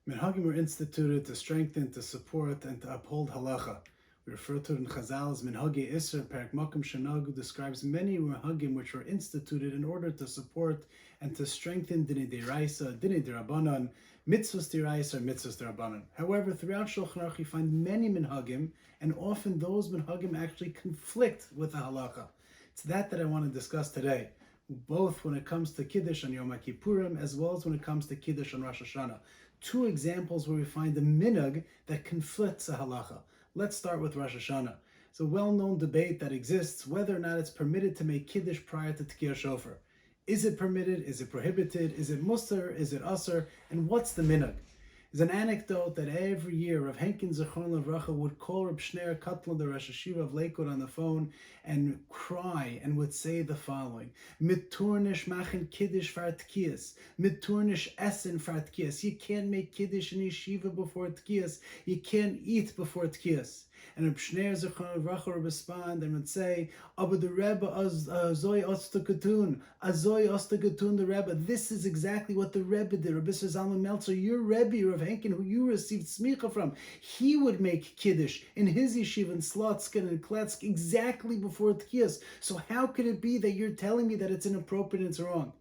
Minhagim were instituted to strengthen, to support, and to uphold halacha. We refer to it in Chazal as Minhagei Isser. Perek Makom Shanagu describes many minhagim which were instituted in order to support and to strengthen Dinei D'Oraisa, Dinei D'Rabbanan, Mitzvos D'Oraisa, or Mitzvos D'Rabbanan. However, throughout Shulchan Aruch you find many minhagim, and often those minhagim actually conflict with the halacha. It's that I want to discuss today, both when it comes to Kiddush on Yom Kippurim as well as when it comes to Kiddush on Rosh Hashanah. Two examples where we find a minhag that conflicts a halacha. Let's start with Rosh Hashanah. It's a well-known debate that exists whether or not it's permitted to make Kiddush prior to Tkiyah Shofar. Is it permitted? Is it prohibited? Is it muster? Is it usr? And what's the minhag? There's an anecdote that every year Rav Henkin Zichron Levracha would call Reb Shneir Kotler, the Rosh Hashiva of Lakewood, on the phone and cry and would say the following: Mit turnish machen Kiddush far Tkiyas, mit turnish essen far Tkiyas. You can't make Kiddush in yeshiva before Tkiyas. You can't eat before Tkiyas. And Reb Shneir Zichron Levracha would respond and would say, "Aber the Rebbe azoi ostakatun, the Rebbe. This is exactly what the Rebbe did. Rabbi Zalman Meltzer, your Rebbe, Rav Henkin, who you received smicha from, he would make Kiddush in his yeshiva in Slotskin and Kletsk exactly before Tkiyas. So how could it be that you're telling me that it's inappropriate and it's wrong?"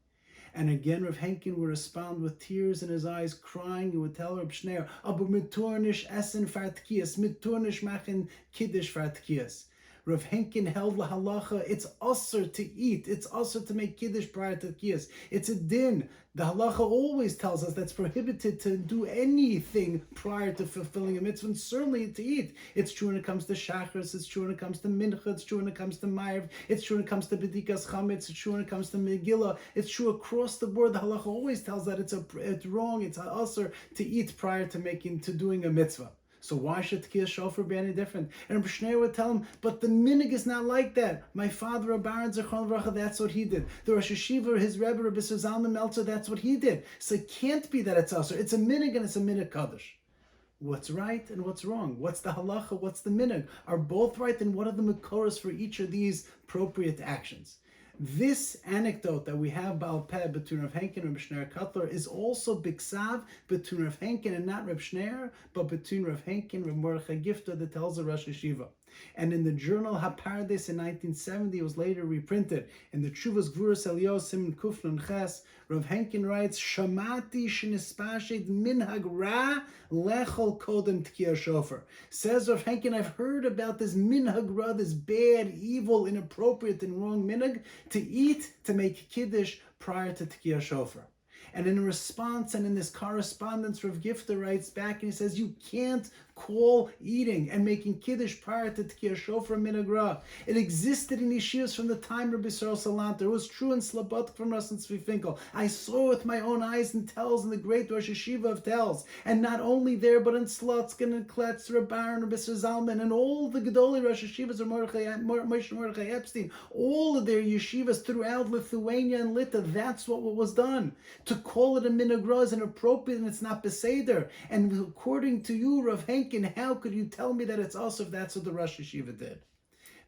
And again, Rav Henkin would respond with tears in his eyes, crying, and would tell Reb Shneir, "Aber mit turnish essen far Tkiyas, mit turnish machen Kiddush far Tkiyas." Rav Henkin held la halacha, it's usher to eat, it's usher to make Kiddush prior to Tkiyas. It's a din. The halacha always tells us that's prohibited to do anything prior to fulfilling a mitzvah, and certainly to eat. It's true when it comes to Shachris, it's true when it comes to Mincha, it's true when it comes to Ma'ariv, it's true when it comes to B'dikas Chametz, it's true when it comes to Megillah, it's true across the board. The halacha always tells that it's wrong, it's a usher to eat prior to doing a mitzvah. So why should Tkiyah Shofar be any different? And Reb Shneir would tell him, but the minhag is not like that. My father, Rabbi Zichron Levracha, that's what he did. The Rosh Hashiva, his Rebbe, Rabbi Zalman Meltzer, that's what he did. So it can't be that it's usher. It's a minhag and it's a minhag kaddish. What's right and what's wrong? What's the halacha? What's the minhag? Are both right? And what are the makoros for each of these appropriate actions? This anecdote that we have Baal Peh between Rav Henkin and Reb Shneir Kotler is also biksav between Rav Henkin and not Reb Shneir, but between Rav Henkin and Reb Mordechai Gifta that tells the Rosh Hashiva. And in the journal HaParadis in 1970, it was later reprinted. In the Tshuvas Gvuras Eliyahu Siman Kuf Nun Ches, Rav Henkin writes, "Shamati shenispashed minhag ra lechol kodem Tkiyah Shofar." Says Rav Henkin, I've heard about this minhag ra, this bad, evil, inappropriate, and wrong minhag, to eat, to make Kiddush prior to Tkiyah Shofar. And in response, and in this correspondence, Rav Gifta writes back and he says, you can't call eating and making Kiddush prior to Tkiyah Shofar minhag ra. It existed in yeshivas from the time of Rabbi Yisrael Salanter. It was true in Slobodka from Russ and Tzvi Finkel. I saw it with my own eyes in Telz, in the great Rosh Hashiva of Telz. And not only there, but in Slotskin and Kletz, Rabbi and Rabbi Zalman, and all the Gedolei Rosh Hashivas of Moshe Mordechai Epstein, all of their yeshivas throughout Lithuania and Lita, that's what was done. To call it a minhag ra is inappropriate and it's not beseder. And according to you, Rav Henkin, how could you tell me that it's us if that's what the Rosh Hashiva did?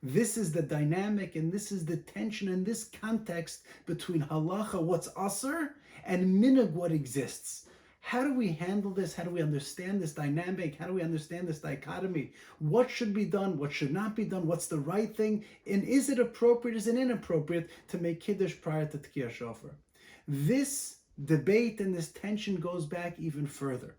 This is the dynamic and this is the tension in this context between halacha, what's asr, and minhag, what exists. How do we handle this? How do we understand this dynamic? How do we understand this dichotomy? What should be done? What should not be done? What's the right thing? And is it appropriate? Is it inappropriate to make Kiddush prior to Tkiyah Shofar? This debate and this tension goes back even further.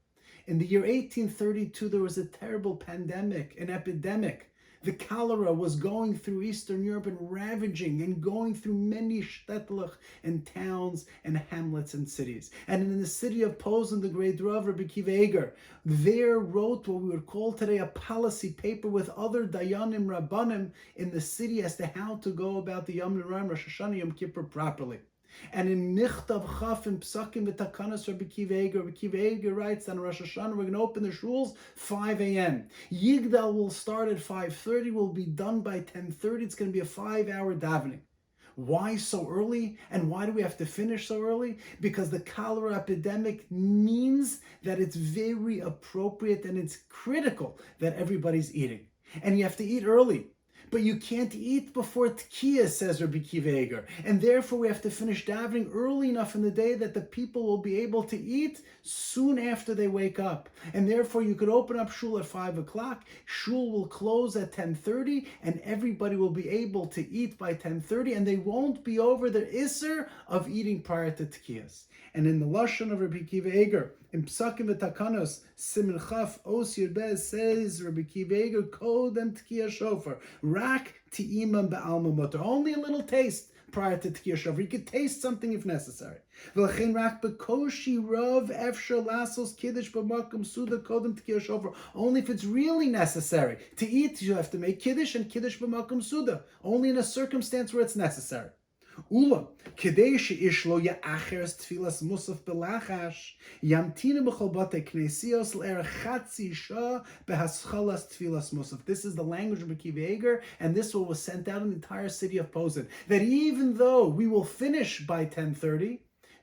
In the year 1832, there was a terrible pandemic, an epidemic. The cholera was going through Eastern Europe and ravaging and going through many shtetlich and towns and hamlets and cities. And in the city of Posen, the great Rav, Rabbi Akiva Eger, there wrote what we would call today a policy paper with other dayanim, rabbanim in the city as to how to go about the Yom Noraim, Rosh Hashanah, Yom Kippur properly. And in Nichtav Chaf and Psakim v'Takanas Rabbi Akiva Eger writes that on Rosh Hashanah we're going to open the shuls 5 a.m. Yigdal will start at 5:30, will be done by 10:30. It's going to be a 5-hour davening. Why so early? And why do we have to finish so early? Because the cholera epidemic means that it's very appropriate and it's critical that everybody's eating. And you have to eat early. But you can't eat before Tkiyah, says Rabbi Kiva Eger. And therefore we have to finish davening early enough in the day that the people will be able to eat soon after they wake up. And therefore you could open up shul at 5 o'clock, shul will close at 10:30, and everybody will be able to eat by 10:30, and they won't be over the Isser of eating prior to Tkiyas. And in the Lashon of Rabbi Kiva Eger, in Psakim v'Takanos, Simin Chaf Os Yud Bez, says Rabbi Kiva Eger, Kodem Tkiyah Shofar, Rak Ti'imam Ba'alma Mutter. Only a little taste prior to Tkiyah Shofar. You could taste something if necessary. V'lachein Rak Bekoshi Rav Efshar Lasos Kiddush B'makom Suda Kodem Tkiyah Shofar. Only if it's really necessary. To eat, you have to make Kiddush and Kiddush B'makom Suda. Only in a circumstance where it's necessary. Ula, kedei she'ish lo ya'acheres tfilas musaf belachash, yamtinu b'chol batei knesios l'erech chatzi shah behaschalas tfilas musaf. This is the language of Rabbi Kiva Eger, and this was sent out in the entire city of Posen. That even though we will finish by 10:30,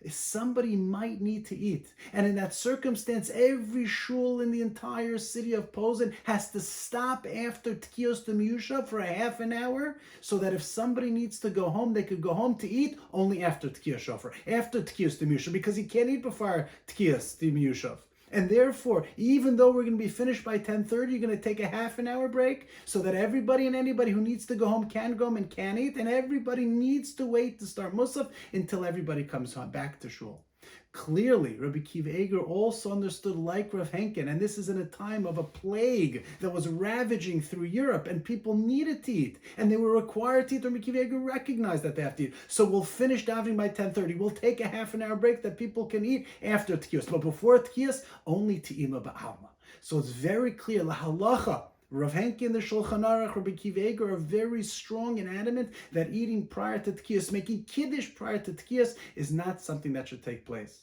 somebody might need to eat. And in that circumstance, every shul in the entire city of Posen has to stop after Tkiyos Demiyusha for a half an hour, so that if somebody needs to go home, they could go home to eat only after Tkiyos Shofar, after Tkiyos Demiyusha, because you can't eat before Tkiyos Demiyusha. And therefore, even though we're going to be finished by 10:30, you're going to take a half an hour break so that everybody and anybody who needs to go home can go home and can eat, and everybody needs to wait to start Musaf until everybody comes home back to shul. Clearly, Rabbi Kiva Eger also understood like Rav Henkin, and this is in a time of a plague that was ravaging through Europe, and people needed to eat, and they were required to eat. Rabbi Kiva Eger recognized that they have to eat. So we'll finish davening by 10:30. We'll take a half an hour break that people can eat after Tkiyos. But before Tkiyos, only Te'ima Ba'alma. So it's very clear, La Halacha, Rav Henkin, the Shulchan Aruch, Rabbi Kiva Eger are very strong and adamant that eating prior to Tkiyos, making Kiddush prior to Tkiyos, is not something that should take place.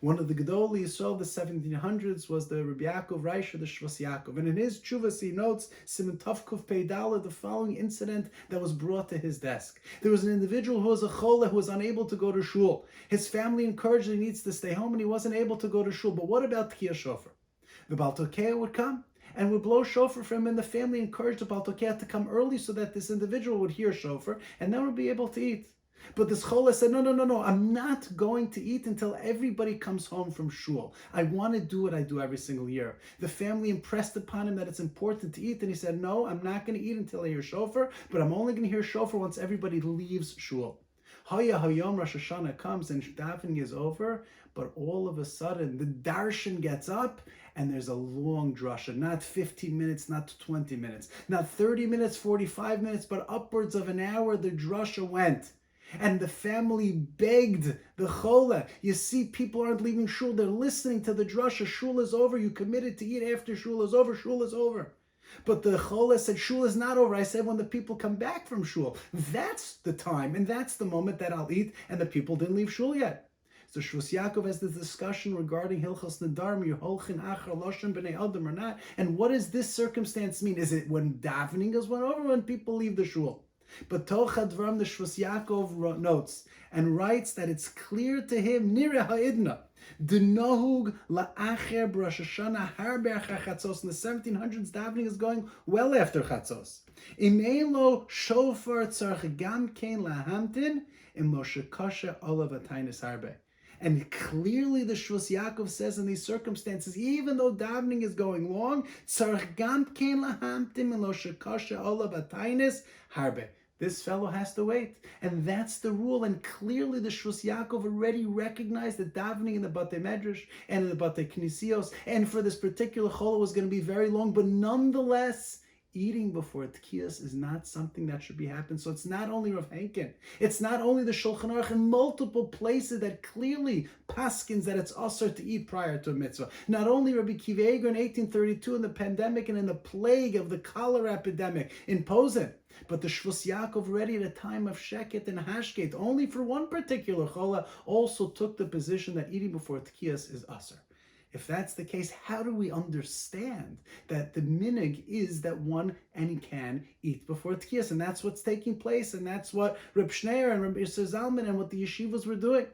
One of the Gedolei Yisrael of the 1700s was the Rabbi Yaakov Reisha, the Shvas Yaakov. And in his Chuvas, he notes, Siman Tavkuf Peidala, the following incident that was brought to his desk. There was an individual who was a chole, who was unable to go to shul. His family encouraged him, he needs to stay home, and he wasn't able to go to shul. But what about Tkiyah Shofar? The Baal Tokea would come and would blow shofar for him, and the family encouraged the Baal Tokea to come early so that this individual would hear shofar and then would be able to eat. But this chola said, no, I'm not going to eat until everybody comes home from shul. I want to do what I do every single year. The family impressed upon him that it's important to eat, and he said, no, I'm not going to eat until I hear shofar, but I'm only going to hear shofar once everybody leaves shul. Hayom Rosh Hashanah comes and davening is over, but all of a sudden the darshan gets up and there's a long drasha, not 15 minutes, not 20 minutes, not 30 minutes, 45 minutes, but upwards of an hour the drasha went. And the family begged the chola. You see, people aren't leaving shul, they're listening to the drasha. Shul is over, you committed to eat after shul is over, shul is over. But the chola said, shul is not over. I said, when the people come back from shul, that's the time, and that's the moment that I'll eat, and the people didn't leave shul yet. So Shvus Yaakov has this discussion regarding Hilchos Nedarim, Yeholchin Achar Loshem B'nei Adam or not, and what does this circumstance mean? Is it when davening is went over, when people leave the shul? But Tocha Dvarim, the Shvus Yaakov notes and writes that it's clear to him, Nira Ha'idna, the Nohug La'acher B'Rosh Hashanah Harbe Achar Chatzos. In the 1700s, davening is going well after Chatzos. Im lo shofar tzarch gam kein lahamtin im lo shekasha olav ataynis harbe. And clearly the Shvus Yaakov says in these circumstances, even though davening is going long, tzarch gam kein lahamtin im lo shekasha olav ataynis harbe. This fellow has to wait. And that's the rule. And clearly the Shvus Yaakov already recognized that davening in the Batei Medrash and in the Batei Knisios and for this particular chola was going to be very long. But nonetheless, eating before Tkiyos is not something that should be happening. So it's not only Rav Henkin. It's not only the Shulchan Aruch in multiple places that clearly paskins that it's asur to eat prior to a mitzvah. Not only Rabbi Kiva Eger in 1832 in the pandemic and in the plague of the cholera epidemic in Posen, but the Shvus Yaakov already at a time of Sheket and Hashket, only for one particular chola, also took the position that eating before Tkiyos is asur. If that's the case, how do we understand that the minhag is that one and can eat before Tkiyos? And that's what's taking place, and that's what Reb Shneir and Reb Yisrael Zalman and what the yeshivas were doing.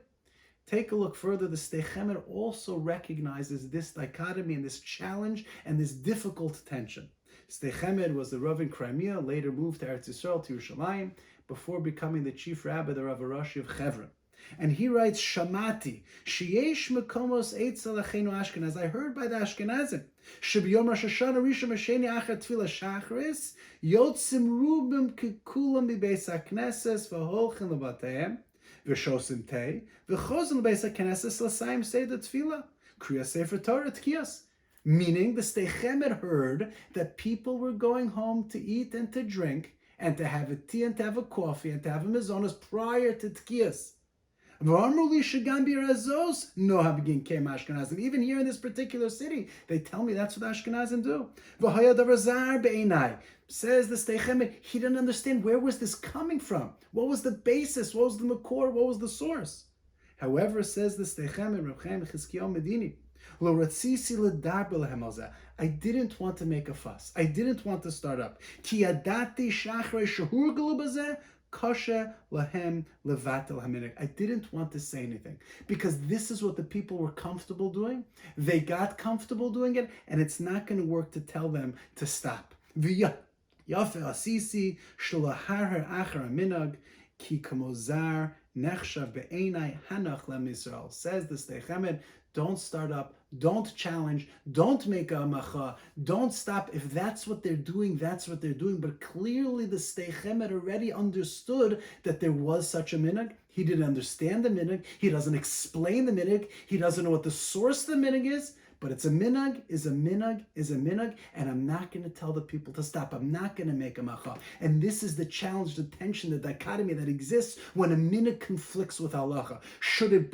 Take a look further. The Sdei Chemed also recognizes this dichotomy and this challenge and this difficult tension. Sdei Chemed was the Rav in Crimea, later moved to Eretz Yisrael, to Yerushalayim, before becoming the chief rabbi, the Rav Rashi of Chevron. And he writes, Shamati, Sheyesh Mekomos Eitzel Achenu Ashkenaz. I heard by the Ashkenazim, Shebiyom Rosh Hashanah Rishon Mesheni Achar Tefillah Shachris, Yotzim Rubim Kikulam Bebeis HaKnesses V'holchen Lebateim, V'shosim Tei, V'chozim Bebeis HaKnesses L'sayim Seder Tefillah, Kriya Sefer Torah Tkiyas. Meaning, the Sdei Chemed heard that people were going home to eat and to drink, and to have a tea and to have a coffee and to have a mizonos prior to Tkiyas. Even here in this particular city, they tell me that's what Ashkenazim do. Says the Sdei Chemed, he didn't understand where was this coming from. What was the basis? What was the makor? What was the source? However, says the Sdei Chemed, Reb Chaim Chizkiyahu Medini, I didn't want to make a fuss. I didn't want to start up. I didn't want to say anything because this is what the people were comfortable doing. They got comfortable doing it, and it's not going to work to tell them to stop. Says the Sdei Chemed, don't start up, don't challenge, don't make a macha, don't stop. If that's what they're doing, that's what they're doing. But clearly the Sdei Chemed already understood that there was such a minhag. He didn't understand the minhag. He doesn't explain the minhag. He doesn't know what the source of the minhag is. But it's a minhag, is a minhag, is a minhag, and I'm not going to tell the people to stop. I'm not going to make a macha. And this is the challenge, the tension, the dichotomy that exists when a minhag conflicts with halacha. Should it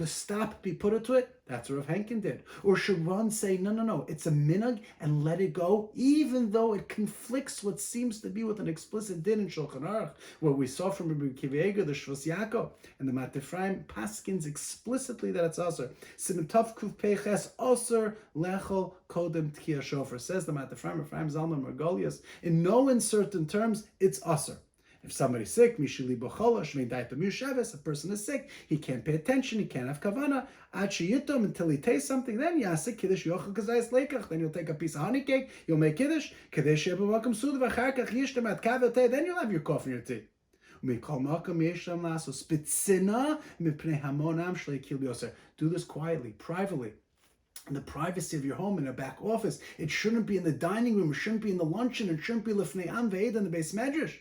be put to it? That's what Rav Henkin did. Or should one say, no, it's a minhag and let it go, even though it conflicts what seems to be with an explicit din in Shulchan Aruch, where we saw from Rabbi Kiveger, the Shvus Yaakov, and the Mat Ephraim paskins explicitly that it's aser. Siman Tov Kuf Peches aser lechol kodem tkiya shofar. Says the Mat Ephraim Zalman Margolius, in no uncertain terms, it's aser. If somebody's sick, mishuli b'chola, shmein daipa musheves, a person is sick, he can't pay attention, he can't have kavana, ad sheyitom, until he tastes something, then yasik kiddush yochel kazayis lekach, then you'll take a piece of honey cake, you'll make kiddush, kadesh yebavakam suda v'charkach yishtem at kavate, then you'll have your coffee and your tea. Do this quietly, privately. In the privacy of your home, in a back office. It shouldn't be in the dining room, it shouldn't be in the luncheon, it shouldn't be lifnei am ve'ed in the Beis Medrash.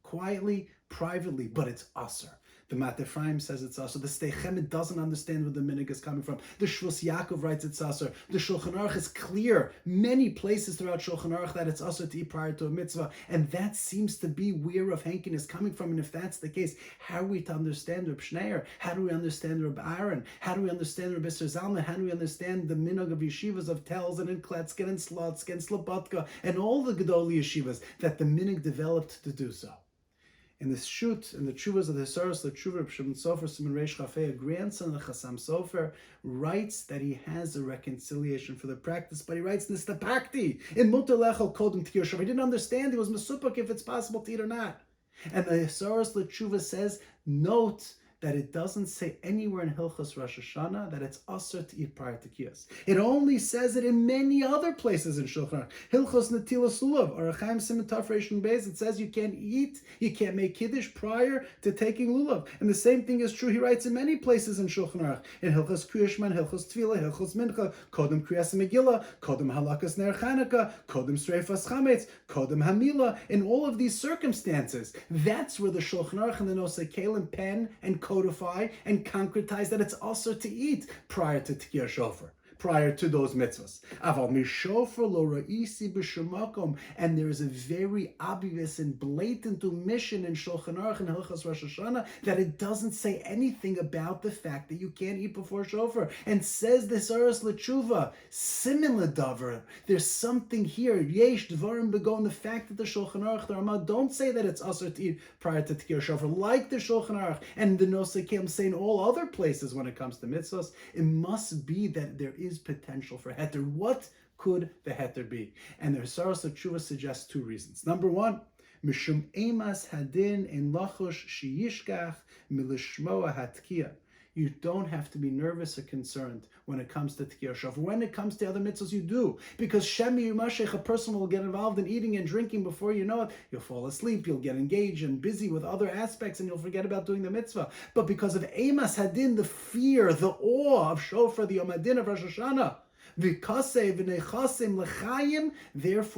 Quietly, privately, but it's aser. The Mat Ephraim says it's aser. The Sdei Chemed doesn't understand where the minhag is coming from. The Shvus Yaakov writes it's aser. The Shulchan Aruch is clear, many places throughout Shulchan Aruch, that it's aser to eat prior to a mitzvah, and that seems to be where Rav Henkin is coming from. And if that's the case, how are we to understand Reb Shneir? How do we understand Reb Aaron? How do we understand Reb Isser Zalman? How do we understand the minhag of yeshivas of Telz and in Kletzken and Slotsky and Slobodka and all the Gedoli yeshivas that the minhag developed to do so? In the Shut, in the Chuvas of the Hisaros, the Chuva of Shimon Sofer, Simon Reish Chafei, a grandson of Chassam Sofer, writes that he has a reconciliation for the practice, but he writes Nistapakti in Mutar Lechol Kodem Tkir Shov. He didn't understand, he was Mesuppak if it's possible to eat or not. And the Hisaros, the Chuva says, note that it doesn't say anywhere in Hilchos Rosh Hashanah that it's aser to eat prior to Kiyas. It only says it in many other places in Shulchan Aruch. Hilchos Netilas Lulav, or Achaim Siman Tov Reishon Beis, it says you can't eat, you can't make Kiddush prior to taking Lulav. And the same thing is true, he writes in many places in Shulchan Aruch. In Hilchos Kriyashman, Hilchos Tefillah, Hilchos Mincha, Kodem Kriyas Megillah, Kodem Halakas Ner Chanukah, Kodem Streifas Chametz, Kodem Hamila. In all of these circumstances, that's where the Shulchan Aruch and the Nosei Kelim pen and codify and concretize that it's also to eat prior to Tkiyah Shofar, prior to those mitzvahs. Aval mishofar lo ra'isi b'shemakom, and there is a very obvious and blatant omission in Shulchan Aruch and Hilchos Rosh Hashanah that it doesn't say anything about the fact that you can't eat before shofar. And says the Saras L'Tshuva, similar davar. There's something here. Yesh dvarim begon, the fact that the Shulchan Aruch, the Ramah, don't say that it's asur to eat prior to Tkiyah Shofar, like the Shulchan Aruch and the Nosei Kelim say in all other places when it comes to mitzvahs. It must be that there is potential for heter. What could the heter be? And the Hisaros L'Tshuva suggests two reasons. Number one, mishum emas hadin in lachosh sheyishkach milishmoa hatkiyah. You don't have to be nervous or concerned when it comes to Tkiyah Shofar. When it comes to other mitzvahs, you do. Because Shemi Yumashech, a person will get involved in eating and drinking before you know it. You'll fall asleep, you'll get engaged and busy with other aspects, and you'll forget about doing the mitzvah. But because of Emas Hadin, the fear, the awe of Shofar, the Yom Hadin of Rosh Hashanah, therefore,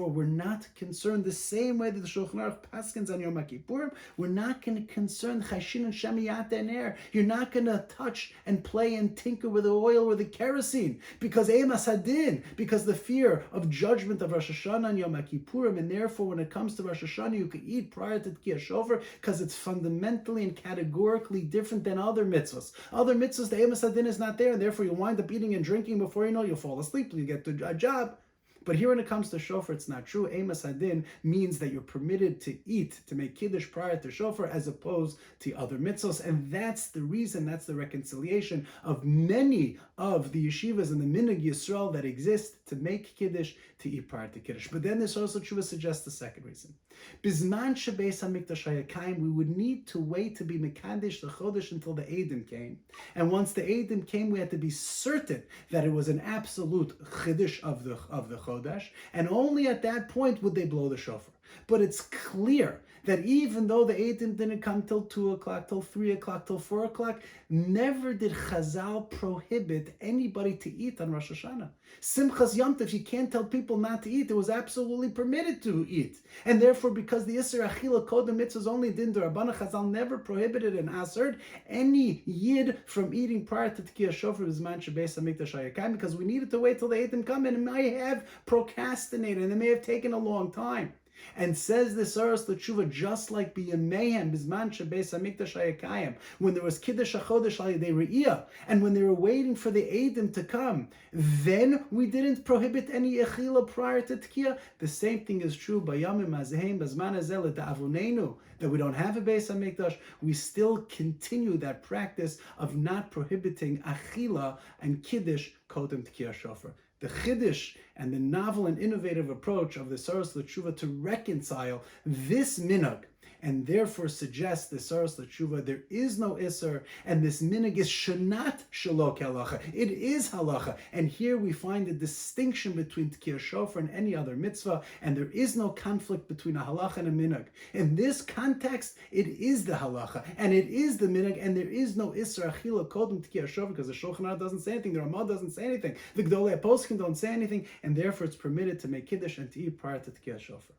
we're not concerned the same way that the Shulchan Aruch paskins on Yom Kippur. We're not going to concern Chashin and Shemiyat and air. You're not going to touch and play and tinker with the oil or the kerosene because Emas Hadin, because the fear of judgment of Rosh Hashanah and Yom Kippurim, and therefore, when it comes to Rosh Hashanah, you can eat prior to Tkiyah Shofar because it's fundamentally and categorically different than other mitzvahs. Other mitzvahs, the Emas Hadin is not there, and therefore you wind up eating and drinking before you know you'll fall asleep, you get to a job. But here when it comes to Shofar, it's not true. Emas Hadin means that you're permitted to eat, to make Kiddush prior to Shofar, as opposed to other mitzvahs. And that's the reason, that's the reconciliation of many of the yeshivas and the Minhagei Yisrael that exist to make Kiddush, to eat prior to Kiddush. But then this also Tshuva suggests the second reason. Bizman shebeis hamikdash hayakayim, we would need to wait to be mekadesh the chodesh until the Eidim came. And once the Eidim came, we had to be certain that it was an absolute chiddush of the chodesh, and only at that point would they blow the shofar. But it's clear that even though the Eidim didn't come till 2 o'clock, till 3 o'clock, till 4 o'clock, never did Chazal prohibit anybody to eat on Rosh Hashanah. Simchas Yom Tov, you can't tell people not to eat. It was absolutely permitted to eat. And therefore, because the Isser Achila Kodem Mitzvahs only din d'Rabbana, Chazal never prohibited and assered any Yid from eating prior to Tkiyah Shofar Bizman Shebeis HaMikdash Hayakayim, because we needed to wait till the Eidim come, and it may have procrastinated, and it may have taken a long time. And says the Saras L'Tshuva, just like B'Yamehem, Bizman Shebeis HaMikdash Hayakayim, when there was Kiddush HaChodesh Alidei Re'iyah, and when they were waiting for the Eidim to come, then we didn't prohibit any Echila prior to Tkiyah. The same thing is true by Yamim Azheim, Bizman Hazel D'Avonenu, that we don't have a Beis HaMikdash. We still continue that practice of not prohibiting Achila and Kiddush Kodem Tkiyah Shofar. The Chiddush and the novel and innovative approach of the Saras L'Tshuva to reconcile this minhag, and therefore suggest the Saras L'Tshuva there is no Isser, and this minhag is shenat shalok halacha. It is halacha. And here we find a distinction between Tkiyah Shofar and any other mitzvah, and there is no conflict between a halacha and a minhag. In this context, it is the halacha, and it is the minhag, and there is no Isser achila kodem Tkiyah Shofar, because the Shulchan Aruch doesn't say anything, the Ramah doesn't say anything, the Gdolei Poskim don't say anything, and therefore it's permitted to make Kiddush and to eat prior to Tkiyah Shofar.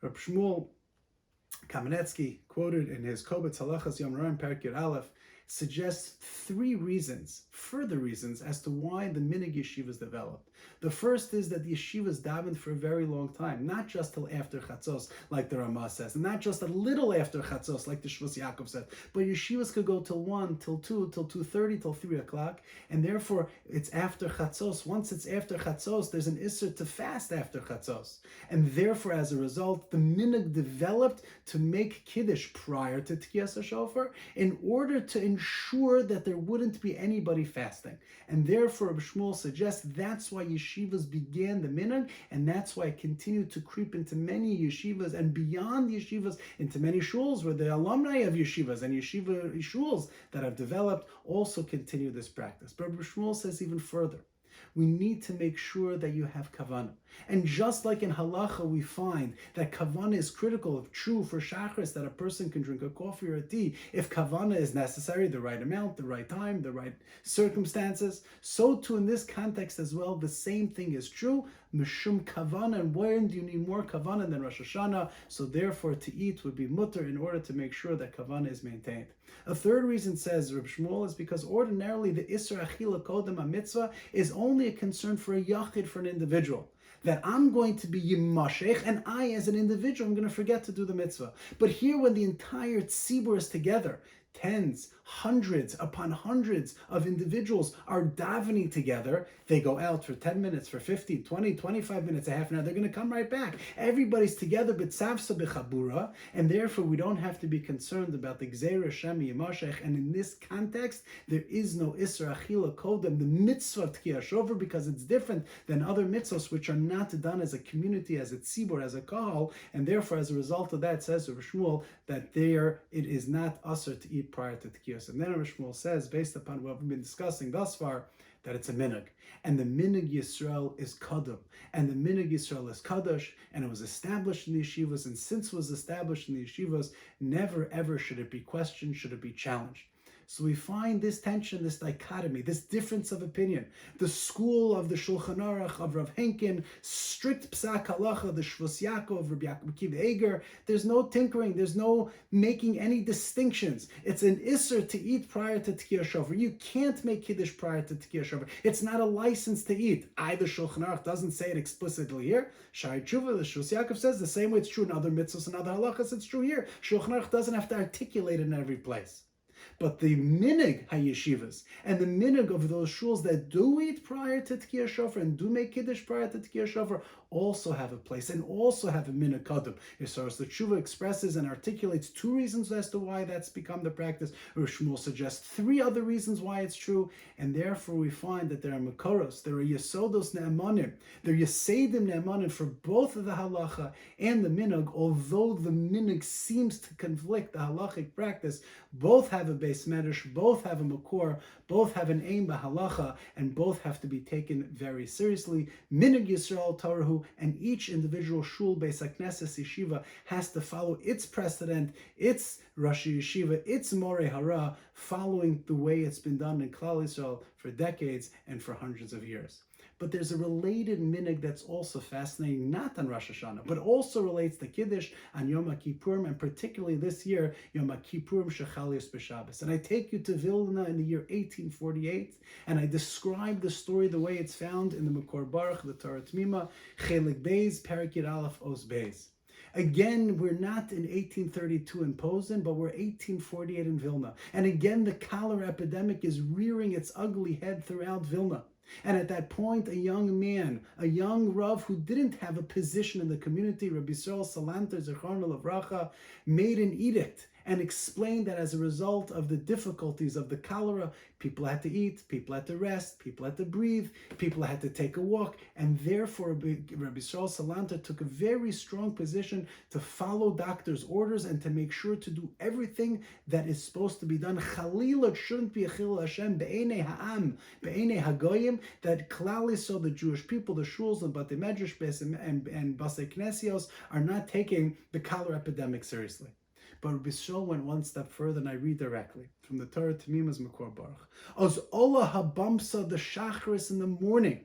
Rabbi Shmuel Kamenetsky, quoted in his Kobetz Halachas Yom Noraim Perek Yud Aleph, suggests 3 reasons, further reasons, as to why the Minhagei yeshivas developed. The first is that the yeshivas davened for a very long time, not just till after Chatzos, like the Ramah says, and not just a little after Chatzos, like the Shvus Yaakov said, but yeshivas could go till 1, till 2, till 2:30, till 3 o'clock, and therefore it's after Chatzos. Once it's after Chatzos, there's an Isser to fast after Chatzos. And therefore, as a result, the minhag developed to make Kiddush prior to Tkiyas HaShofar in order to ensure that there wouldn't be anybody fasting. And therefore, Rabbi Shmuel suggests that's why yeshivas began the minhag, and that's why it continued to creep into many yeshivas and beyond yeshivas into many shuls, where the alumni of yeshivas and yeshiva shuls that have developed also continue this practice. But Rabbi Shmuel says even further, we need to make sure that you have kavanah. And just like in halacha, we find that kavanah is critical, true for shachris, that a person can drink a coffee or a tea if kavanah is necessary, the right amount, the right time, the right circumstances. So too in this context as well, the same thing is true. Mishum kavanah, and when do you need more kavanah than Rosh Hashanah? So therefore to eat would be mutter in order to make sure that kavanah is maintained. A third reason, says Reb Shmuel, is because ordinarily the Isser Achila Kodem HaMitzvah is only a concern for a yachid, for an individual. That I'm going to be yimashech, and I as an individual, I'm going to forget to do the mitzvah. But here when the entire tzibur is together, tens, hundreds upon hundreds of individuals are davening together. They go out for 10 minutes, for 15, 20, 25 minutes, a half an hour. They're going to come right back. Everybody's together, b'tzavsa b'chabura, and therefore we don't have to be concerned about the gzeira shemi yimashech. And in this context, there is no isra achila kodem, the mitzvah tkiyah shofar, because it's different than other mitzvahs which are not done as a community, as a tzibur, as a kahal, and therefore as a result of that, says Rabbi Shmuel, that there it is not usher to eat eat prior to Tkiyos. And then Rabbi Shmuel says, based upon what we've been discussing thus far, that it's a minhag. And the minhag Yisrael is kadum. And the minhag Yisrael is kadosh. And it was established in the yeshivas. And since it was established in the yeshivas, never ever should it be questioned, should it be challenged. So we find this tension, this dichotomy, this difference of opinion. The school of the Shulchan Aruch, of Rav Henkin, strict psak halacha, the Shvus Yaakov, Rabbi Akiva Eger. There's no tinkering. There's no making any distinctions. It's an isser to eat prior to Tkiyah Shofar. You can't make Kiddush prior to Tkiyah Shofar. It's not a license to eat. Either Shulchan Aruch doesn't say it explicitly here. Shai Tshuva, the Shvus Yaakov says the same way it's true in other mitzvahs and other halachas. It's true here. Shulchan Aruch doesn't have to articulate it in every place. But the minhag hayeshivas and the minhag of those shuls that do eat prior to Tkiyah Shofar and do make Kiddush prior to Tkiyah Shofar also have a place and also have a minhag kadum. As far as the tshuva expresses and articulates two reasons as to why that's become the practice, Rav Shmuel suggests three other reasons why it's true, and therefore we find that there are makoros, there are yesodos ne'emanim, there are yesedim ne'emanim for both of the halacha and the minhag. Although the minhag seems to conflict the halachic practice, both have a beis medrash, both have a makor, both have an aim b'halacha, and both have to be taken very seriously. Minhag Yisrael Torahu, and each individual shul, beis hakneses, yeshiva has to follow its precedent, its Rashi Yeshiva, its Morei Hara, following the way it's been done in Klal Yisrael for decades and for hundreds of years. But there's a related minhag that's also fascinating, not on Rosh Hashanah, but also relates to Kiddush on Yom Kippurim, and particularly this year, Yom Kippurim Shechalios b'Shabbos. And I take you to Vilna in the year 1848, and I describe the story the way it's found in the Makor Baruch, the Torah Tmima, Chelik Beis, Parak Yud Aleph, Os Beis. Again, we're not in 1832 in Posen, but we're 1848 in Vilna. And again, the cholera epidemic is rearing its ugly head throughout Vilna. And at that point, a young man, a young Rav who didn't have a position in the community, Rabbi Yisrael Salanter, Zecharno Lavracha, made an edict and explained that as a result of the difficulties of the cholera, people had to eat, people had to rest, people had to breathe, people had to take a walk, and therefore Rabbi Yisrael Salanter took a very strong position to follow doctors' orders and to make sure to do everything that is supposed to be done. Chalila, it shouldn't be a chilul Hashem, be'enei ha'am, be'enei hagoyim, that Klal Yisrael, the Jewish people, the shuls and Batei Medrash and Basei Knesios are not taking the cholera epidemic seriously. But Rabbi Yisrael went one step further, and I read directly from the Torah Tmima's Makor Baruch. Oz Ola habamsa, the Shacharis in the morning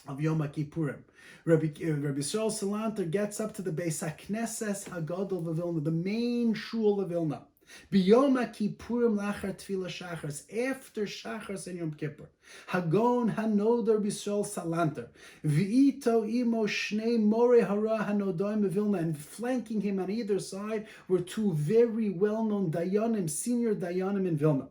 of Yom Kippurim, Rabbi Yisrael Salanter gets up to the Beis HaKnesses Hagadol of Vilna, the main shul of Vilna. B'Yom Kippurim lachar tefillah shachars, after shachars and Yom Kippur, Hagon hanodar Yisrael Salanter, v'ito imo shnei morei hara hanodaim Vilna, and flanking him on either side were two very well-known dayanim, senior dayanim in Vilna.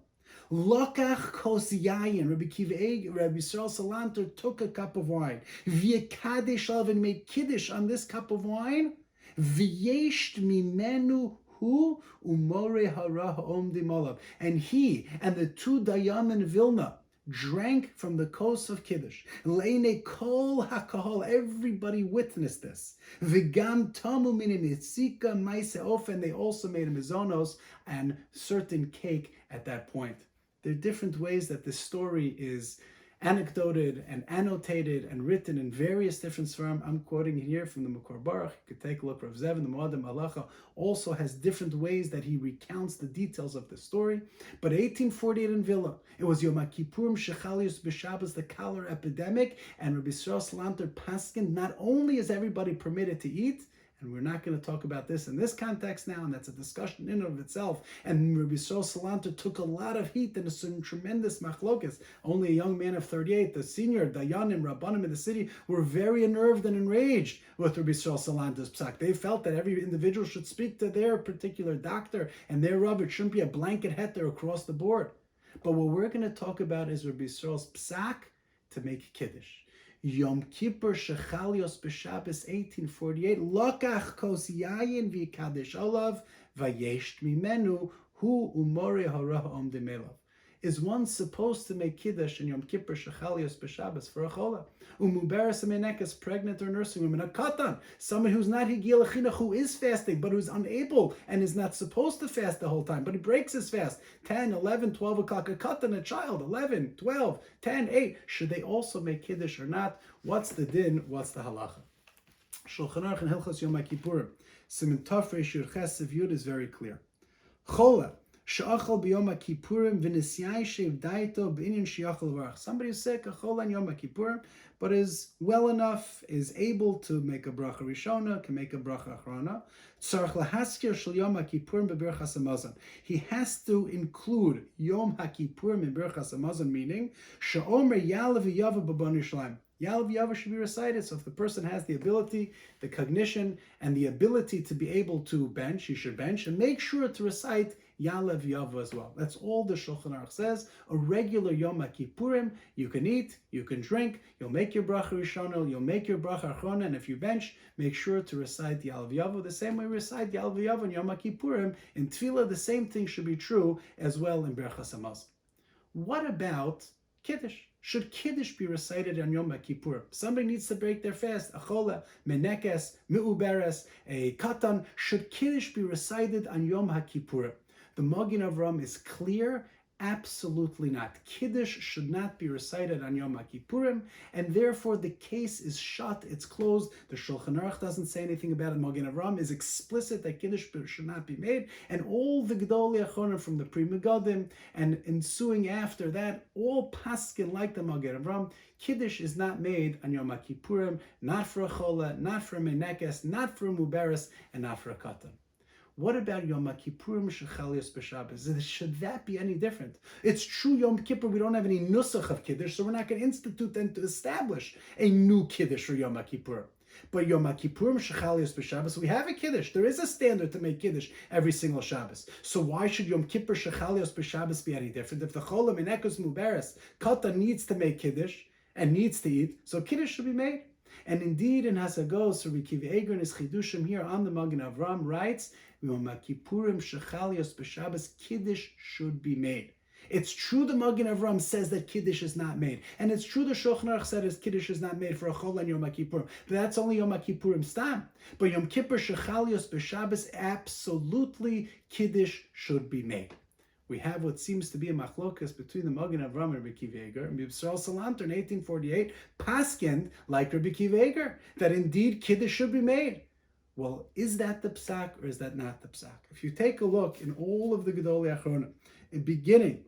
Lokach kos yayin, Rabbi Yisrael Salanter took a cup of wine, v'yekadesh alav, and made kiddush on this cup of wine, v'yesht mimenu hu umore hara ha'omdim olav, and he and the two dayam in Vilna drank from the kos of Kiddush. Leine kol hakahol, everybody witnessed this. V'gam tamu minim yitzika maise of, and they also made a mizonos and certain cake at that point. There are different ways that this story is anecdoted and annotated and written in various different Seforim. I'm quoting here from the Makor Baruch. You could take a look. Rav Zevin, the Moadim Halacha, also has different ways that he recounts the details of the story. But 1848 in Vilna, it was Yom Kippurim Shechalios b'Shabbos, the cholera epidemic, and Rabbi Yisrael Salanter paskin, not only is everybody permitted to eat, and we're not going to talk about this in this context now, and that's a discussion in and of itself. And Rabbi Yisrael Salanter took a lot of heat and some tremendous machlokas. Only a young man of 38, the senior Dayanim, Rabbanim in the city, were very unnerved and enraged with Rabbi Yisrael Salanter's psak. They felt that every individual should speak to their particular doctor, and their Rabbi, it shouldn't be a blanket heter across the board. But what we're going to talk about is Rabbi Yisrael's psak to make Kiddush. Yom Kippur Shechalios b'Shabbos 1848, Lokach kos yayin v'yikadesh olav v'yesht mimenu hu umore hara ha'omdim elav. is one supposed to make Kiddush in Yom Kippur Shechalios b'Shabbos for a chola? Umuberes amenekes, pregnant or nursing woman, a katan, someone who's not higil chinuch, who is fasting, but who's unable and is not supposed to fast the whole time, but he breaks his fast, 10, 11, 12 o'clock, a katan, a child, 11, 12, 10, 8, should they also make Kiddush or not? What's the din? What's the halacha? Shulchan Aruch and Hilchos Yom Kippurim, Siman Tov Reish Yud Ches Yud is very clear. Chola she'achal b'Yom Kippurim v'nisyai she'ivdaito b'inyan she'achal v'arach. Somebody is sick, a chola on Yom Kippurim, but is well enough, is able to make a bracha rishona, can make a bracha achrona. Tzarich lahaskir shel Yom Kippurim beberachas hamazon. He has to include Yom Kippurim in berachas hamazon, meaning she'omer yalav v'yava b'ban Yerushalayim. Yalav Yava should be recited. So if the person has the ability, the cognition, and the ability to be able to bench, he should bench, and make sure to recite Yalav Yava as well. That's all the Shulchan Aruch says. A regular Yom Kippurim, you can eat, you can drink, you'll make your bracha rishona, you'll make your bracha achrona, and if you bench, make sure to recite Yalav Yava the same way we recite Yalav Yava in Yom Kippurim. In Tefillah, the same thing should be true as well in Berachas Hamazon. What about Kiddush? Should Kiddush be recited on Yom Kippur? Somebody needs to break their fast. A chola, menekes, mi'uberes, a katan. Should Kiddush be recited on Yom Kippur? The Magen Avraham is clear. Absolutely not. Kiddush should not be recited on Yom Kippurim, and therefore the case is shut, it's closed. The Shulchan Aruch doesn't say anything about it. Magen Avraham is explicit that Kiddush should not be made, and all the Gedolei Achonim from the Pri Megadim and ensuing after that, all paskin like the Magen Avraham, Kiddush is not made on Yom Kippurim, not for a chola, not for a menekes, not for a muberes, and not for a katan. What about Yom Kippurim Shechalios b'Shabbos? Should that be any different? It's true, Yom Kippur, we don't have any nusach of Kiddush, so we're not going to institute and to establish a new Kiddush for Yom Kippur. But Yom Kippurim Shechalios b'Shabbos, we have a Kiddush. There is a standard to make Kiddush every single Shabbos. So why should Yom Kippur Shechalios b'Shabbos be any different? If the Chola Minekos Muberes, Kata needs to make Kiddush and needs to eat, so Kiddush should be made. And indeed, in Hasagos, Rabbi Akiva Eiger in his Chidushim here on the Magen Avraham writes, Yom Kippurim Shechalios b'Shabbos, Kiddush should be made. It's true the Magen Avraham says that Kiddush is not made. And it's true the Shulchan Aruch said that Kiddush is not made for a Chol and Yom Kippurim. But that's only Yom Kippurim stam. But Yom Kippur Shechalios b'Shabbos, absolutely Kiddush should be made. We have what seems to be a machlokas between the Magen Avraham and Rabbi Akiva Eiger, and Yisrael Salanter in 1848 paskind like Rabbi Akiva Eiger that indeed Kiddush should be made. Well, is that the psak or is that not the psak? If you take a look in all of the Gedolei Achronim, beginning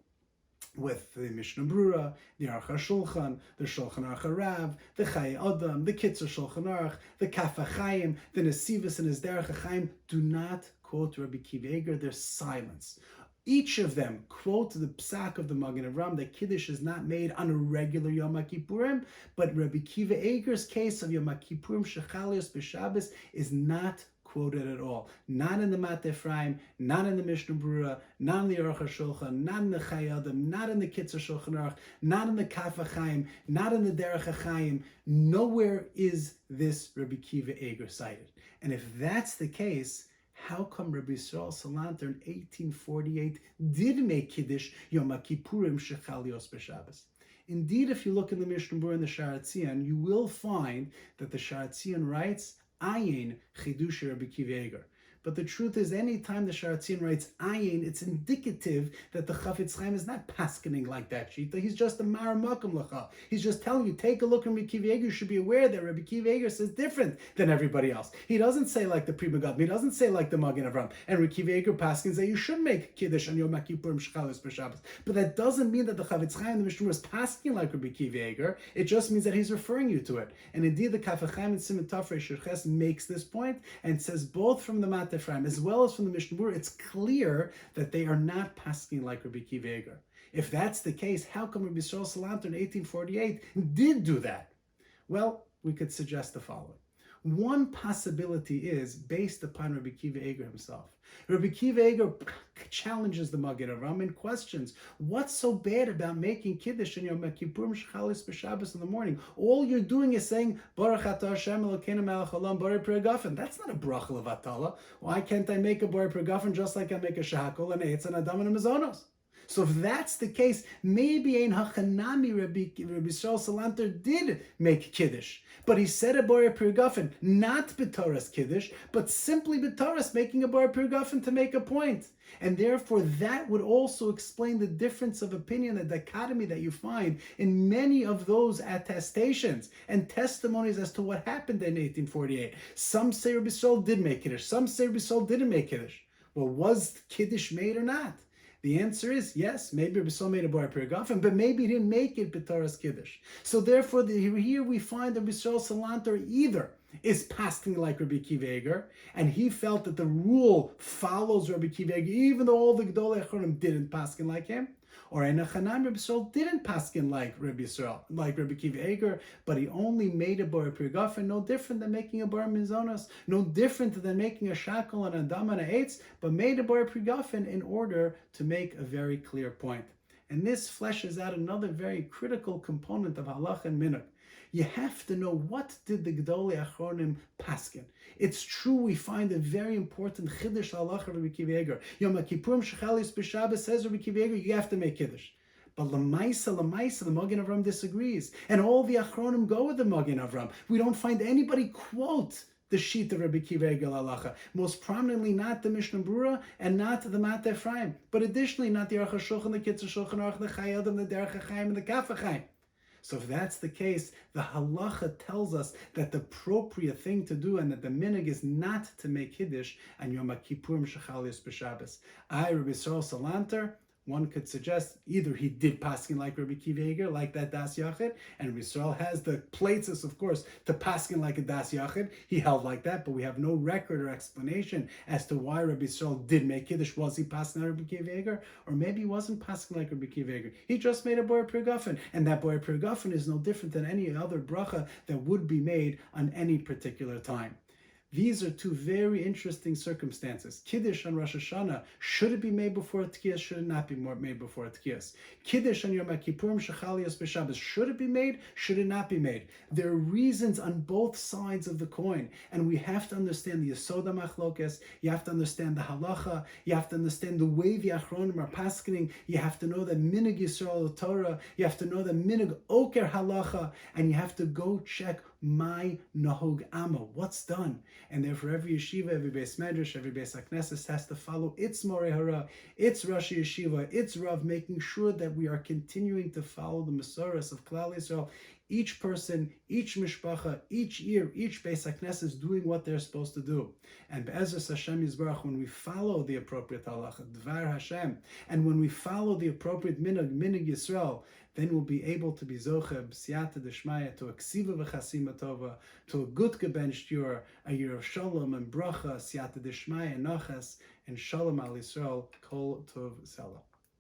with the Mishnah Brura, the Aruch HaShulchan, the Shulchan Aruch HaRav, the Chai Adam, the Kitzur Shulchan Aruch, the Kaf HaChaim, the Nesivos and his Derech HaChaim, do not quote Rabbi Akiva Eiger. There's silence. Each of them quote the psak of the Magen Avraham that Kiddush is not made on a regular Yom Kippurim, but Rabbi Akiva Eiger's case of Yom Kippurim Shechalios b'Shabbos is not quoted at all. Not in the Mat Ephraim, not in the Mishnah Brura, not in the Aruch HaShulchan, not in the Chai Adam, not in the Kitzur Shulchan Aruch, not in the Kaf HaChaim, not in the Derech HaChaim. Nowhere is this Rabbi Akiva Eiger cited. And if that's the case, how come Rabbi Yisrael Salanter in 1848 did make Kiddush Yom Kippurim Shechalios b'Shabbos? Indeed, if you look in the Mishnah Brura and the Sha'ar Tzion, you will find that the Sha'ar Tzion writes Ayin Chidush Rabbi Akiva Eiger. But the truth is, any time the Sha'ar Tzion writes ayin, it's indicative that the Chafetz Chaim is not paskening like that shita. He's just a mar makom lacha. He's just telling you, take a look at Rabbi Akiva Eiger. You should be aware that Rabbi Akiva Eiger says different than everybody else. He doesn't say like the Pri Megadim. He doesn't say like the Magen Avraham. And Rabbi Akiva Eiger paskens that you should make Kiddush on Yom Kippurim Shechalios b'Shabbos. But that doesn't mean that the Chafetz Chaim and the Mishnah is paskening like Rabbi Akiva Eiger. It just means that he's referring you to it. And indeed, the Kaf HaChaim and Siman Tov Reish Yud Ches makes this point and says both from the Mat Ephraim as well as from the Mishnah Brura, it's clear that they are not pasking like Rabbi Akiva Eiger. If that's the case, how come Rabbi Yisrael Salanter in 1848 did do that? Well, we could suggest the following. One possibility is based upon Rabbi Akiva Eiger himself. Rabbi Akiva Eiger challenges the Magen Avraham and questions, what's so bad about making Kiddush in Yom Kippurim Shechalios b'Shabbos in the morning? All you're doing is saying, Baruch Atah Hashem Elokeinu melech haolam borei pri hagafen. That's not a bracha levatala. Why can't I make a borei pri hagafen just like I make a shehakol and eitz and adam and a mezonos? So if that's the case, maybe Ein Hachanami Rabbi Yisrael Salanter did make Kiddush. But he said a Boyer Pirgafen, not B'Toras Kiddush, but simply B'Toras, making a Boyer Pirgafen to make a point. And therefore that would also explain the difference of opinion, the dichotomy that you find in many of those attestations and testimonies as to what happened in 1848. Some say Rabbi Yisrael did make Kiddush, some say Rabbi Yisrael didn't make Kiddush. Well, was Kiddush made or not? The answer is yes, maybe Rabbi Yisrael made a Boyer Pirgafen, but maybe he didn't make it B'Toras Kiddush. So therefore, here we find that Rabbi Yisrael Salanter either is passing like Rabbi Akiva Eiger, and he felt that the rule follows Rabbi Akiva Eiger, even though all the Gedolei Achronim didn't paskin like him, or Ein Hachanami Rabbi Yisrael didn't paskin like Rabbi Yisrael, like Rabbi Akiva Eiger, but he only made a Boyer Pirgafen, no different than making a Bar Mizonos, no different than making a Shackle and a Dam and a Eitz, but made a Boyer Pirgafen in order to make a very clear point. And this fleshes out another very critical component of Halach and Minhag. You have to know, what did the Gedolei Achronim paskin? It's true, we find a very important Chiddush Halacha of Rabbi Akiva Eiger. Yom Kippurim Shechalis B'Shabbos says Rabbi Akiva Eiger, you have to make Kiddush. But Lamaisa, the Magen Avram disagrees. And all the Achronim go with the Magen Avram. We don't find anybody quote the sheet of Rabbi Akiva Eiger Halacha. Most prominently not the Mishnah Berurah and not the Mat Ephraim. But additionally not the Aruch HaShulchan, the Kitzur Shulchan Aruch, the Chayei Adam, the Derech HaChaim, and the Kaf HaChaim. So if that's the case, the halacha tells us that the appropriate thing to do and that the minhag is not to make Kiddush and Yom Kippurim Shechalios B'Shabbos. Rabbi Yisrael Salanter, one could suggest either he did paskin like Rabbi Akiva Eiger, like that Das Yachid, and Rabbi Yisrael has the places, of course, to paskin like a Das Yachid. He held like that, but we have no record or explanation as to why Rabbi Yisrael did make Kiddush. Was he paskin like Rabbi Akiva Eiger? Or maybe he wasn't paskin like Rabbi Akiva Eiger. He just made a Boyer Pirgafen, and that Boyer Pirgafen is no different than any other bracha that would be made on any particular time. These are two very interesting circumstances. Kiddush on Rosh Hashanah, should it be made before Tkiyas? Should it not be made before Tkiyas? Kiddush on Yom Kippurim Shechalios B'Shabbos, should it be made? Should it not be made? There are reasons on both sides of the coin, and we have to understand the Yesod HaMachlokes. You have to understand the halacha. You have to understand the way the Achronim are paskening. You have to know that Minhag Yisrael Torah. You have to know that Minhag Oker halacha, and you have to go check my Nahug Amma, what's done. And therefore every yeshiva, every Beis Medrash, every Beis HaKnesses has to follow its Morei Hara, its Rashi Yeshiva, its Rav, making sure that we are continuing to follow the Masoros of Klal Yisrael. Each person, each mishpacha, each year, each Beis HaKnesses is doing what they're supposed to do. And Be'ezras Hashem Yisbarach, when we follow the appropriate halacha, Dvar Hashem, and when we follow the appropriate minhag Yisrael, then we'll be able to be zoche b'siyata d'shmaya, to a ksiva v'chasima tova, to a good gebenched year, a year of shalom and bracha, siyata d'shmaya, nachas, and shalom al Yisrael, kol tov selah.